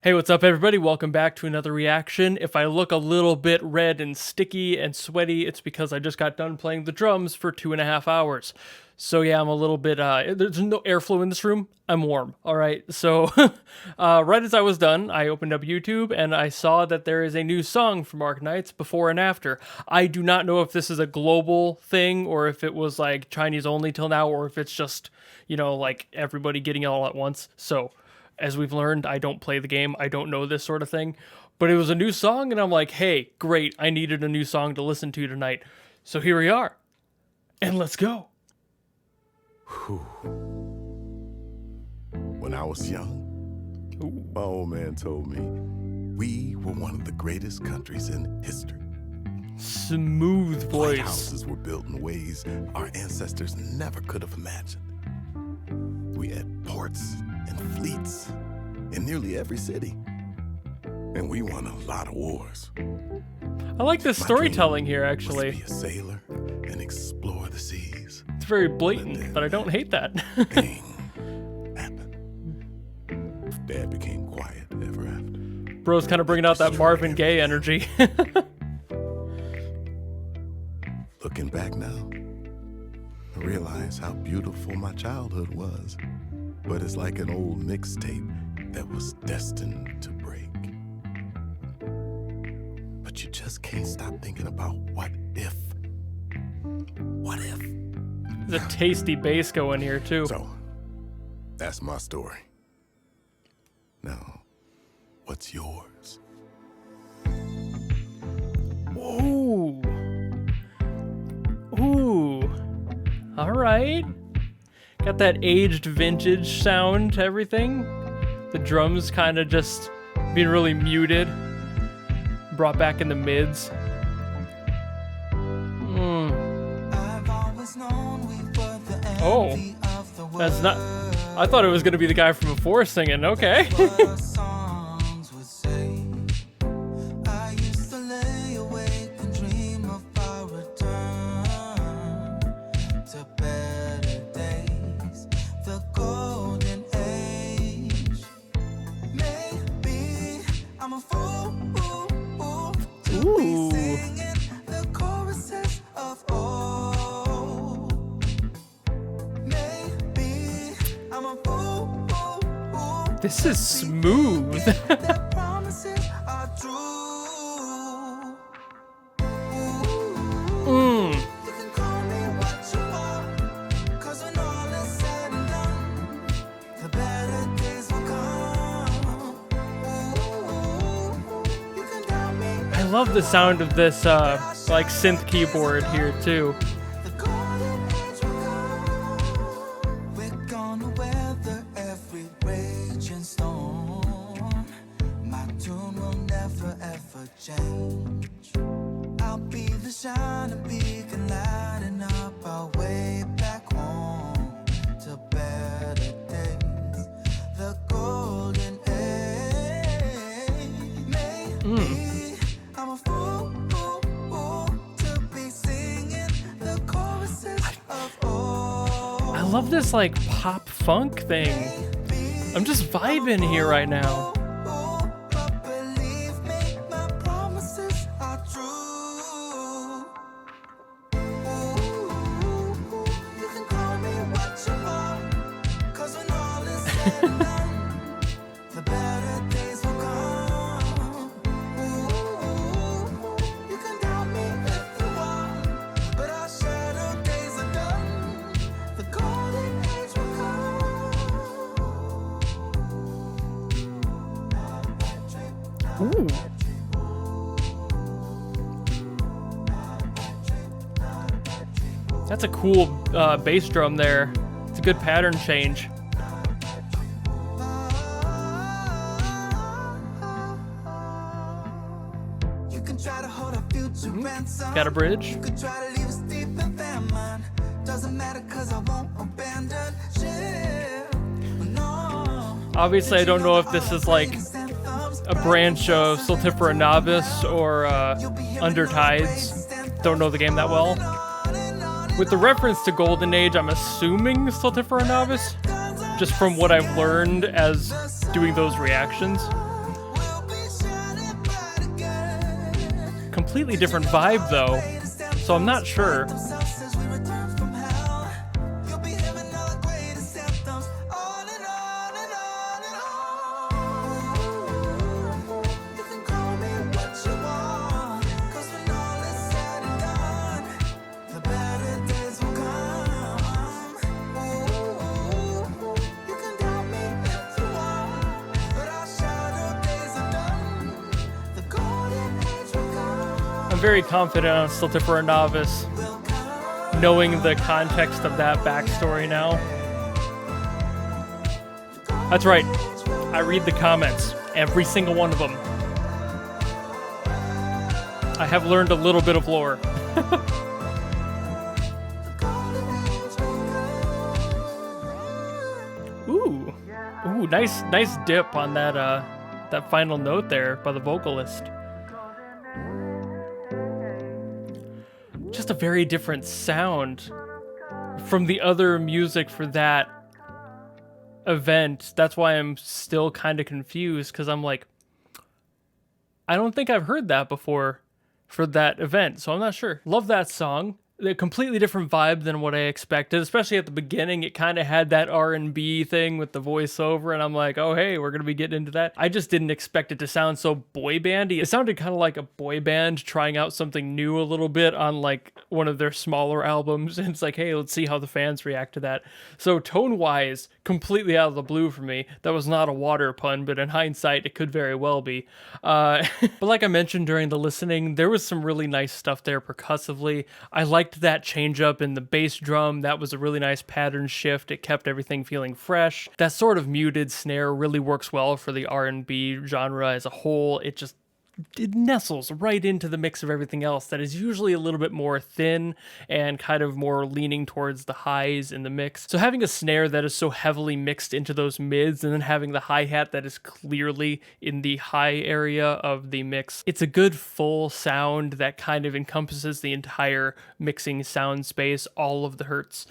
Hey, what's up everybody? Welcome back to another reaction. If I look a little bit red and sticky and sweaty, it's because I just got done playing the drums for 2.5 hours. So yeah, I'm a little bit, there's no airflow in this room. I'm warm, all right? So right as I was done, I opened up YouTube and I saw that there is a new song from Arknights, Before and After. I do not know if this is a global thing or if it was like Chinese only till now, or if it's just, you know, like everybody getting it all at once. So as we've learned, I don't play the game. I don't know this sort of thing. But it was a new song, and I'm like, hey, great. I needed a new song to listen to tonight. So here we are. And let's go. When I was young, my old man told me we were one of the greatest countries in history. Smooth voice. Light houses were built in ways our ancestors never could have imagined. We had ports and fleets in nearly every city. And we won a lot of wars. I like the storytelling here, actually. Was to be a sailor and explore the seas. It's very blatant, but I don't hate that. Thing happened. Dad became quiet ever after. Bro's kind of bringing out that Marvin Gaye energy. Looking back now, I realize how beautiful my childhood was. But it's like an old mixtape that was destined to break. But you just can't stop thinking about what if. What if? There's a tasty bass going here, too. So, that's my story. Now, what's yours? Ooh. Ooh. All right. Got that aged vintage sound to everything. The drums kind of just being really muted. Brought back in the mids. Oh, that's not... I thought it was going to be the guy from before singing. Okay. This is smooth. I love the sound of this like synth keyboard here too. I'll be the shining beacon lighting up our way back home to better days, the golden age. Maybe I'm a fool to be singing the choruses of old. I love this like pop funk thing. I'm just vibing here right now. Ooh. That's a cool bass drum there. It's a good pattern change. Got a bridge. Obviously, I don't know if this is like a branch of Stultifera Navis or Undertides. Don't know the game that well. With the reference to Golden Age, I'm assuming Stultifera Navis, just from what I've learned as doing those reactions. completely different vibe though, so I'm not sure. As we return from hell, you'll be hearing all the greatest anthems, on and on and on and on. You can call me what you want, 'cause when all is said and done, the better days will come. You can doubt me if you want, but our shadow days are done. The golden age will come. I'm very confident on Stultifera Navis, knowing the context of that backstory now. That's right, I read the comments, every single one of them. I have learned a little bit of lore. Ooh, nice dip on that final note there by the vocalist. Just a very different sound from the other music for that event. That's why I'm still kind of confused, because I'm like, I don't think I've heard that before for that event, so I'm not sure. Love that song. A completely different vibe than what I expected, especially at the beginning. It kind of had that R&B thing with the voiceover, and I'm like, oh hey, we're gonna be getting into that. I just didn't expect it to sound so boy bandy. It sounded kind of like a boy band trying out something new a little bit on like one of their smaller albums, and it's like, hey, let's see how the fans react to that. So tone wise, completely out of the blue for me. That was not a water pun, but in hindsight it could very well be. But like I mentioned during the listening, there was some really nice stuff there percussively. I liked that change up in the bass drum. That was a really nice pattern shift. It kept everything feeling fresh. That sort of muted snare really works well for the R&B genre as a whole. It nestles right into the mix of everything else that is usually a little bit more thin and kind of more leaning towards the highs in the mix. So having a snare that is so heavily mixed into those mids, and then having the hi-hat that is clearly in the high area of the mix, it's a good full sound that kind of encompasses the entire mixing sound space, all of the hertz,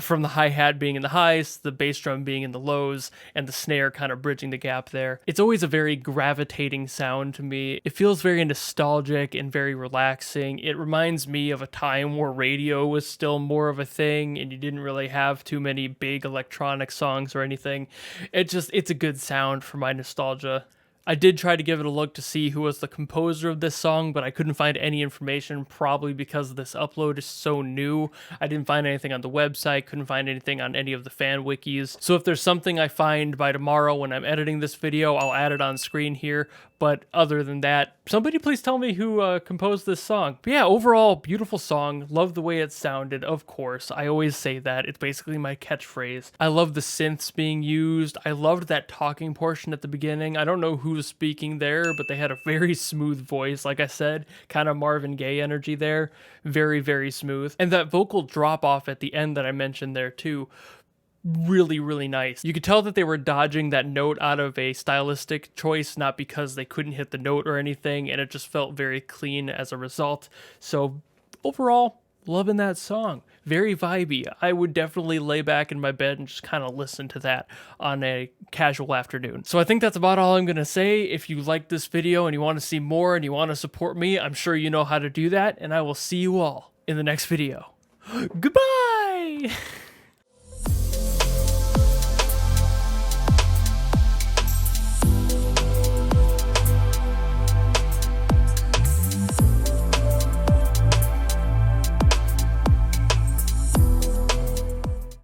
from the hi-hat being in the highs, the bass drum being in the lows, and the snare kind of bridging the gap there. It's always a very gravitating sound to me. It feels very nostalgic and very relaxing. It reminds me of a time where radio was still more of a thing and you didn't really have too many big electronic songs or anything. It's a good sound for my nostalgia. I did try to give it a look to see who was the composer of this song, but I couldn't find any information, probably because this upload is so new. I didn't find anything on the website, couldn't find anything on any of the fan wikis. So if there's something I find by tomorrow when I'm editing this video, I'll add it on screen here. But other than that, somebody please tell me who composed this song. But yeah, overall, beautiful song. Love the way it sounded, of course. I always say that. It's basically my catchphrase. I love the synths being used. I loved that talking portion at the beginning. I don't know who was speaking there, but they had a very smooth voice. Like I said, kind of Marvin Gaye energy there. Very, very smooth. And that vocal drop off at the end that I mentioned there too, really, really nice. You could tell that they were dodging that note out of a stylistic choice, not because they couldn't hit the note or anything, and it just felt very clean as a result. So overall, loving that song. Very vibey. I would definitely lay back in my bed and just kind of listen to that on a casual afternoon. So I think that's about all I'm going to say. If you like this video and you want to see more and you want to support me, I'm sure you know how to do that, and I will see you all in the next video. Goodbye!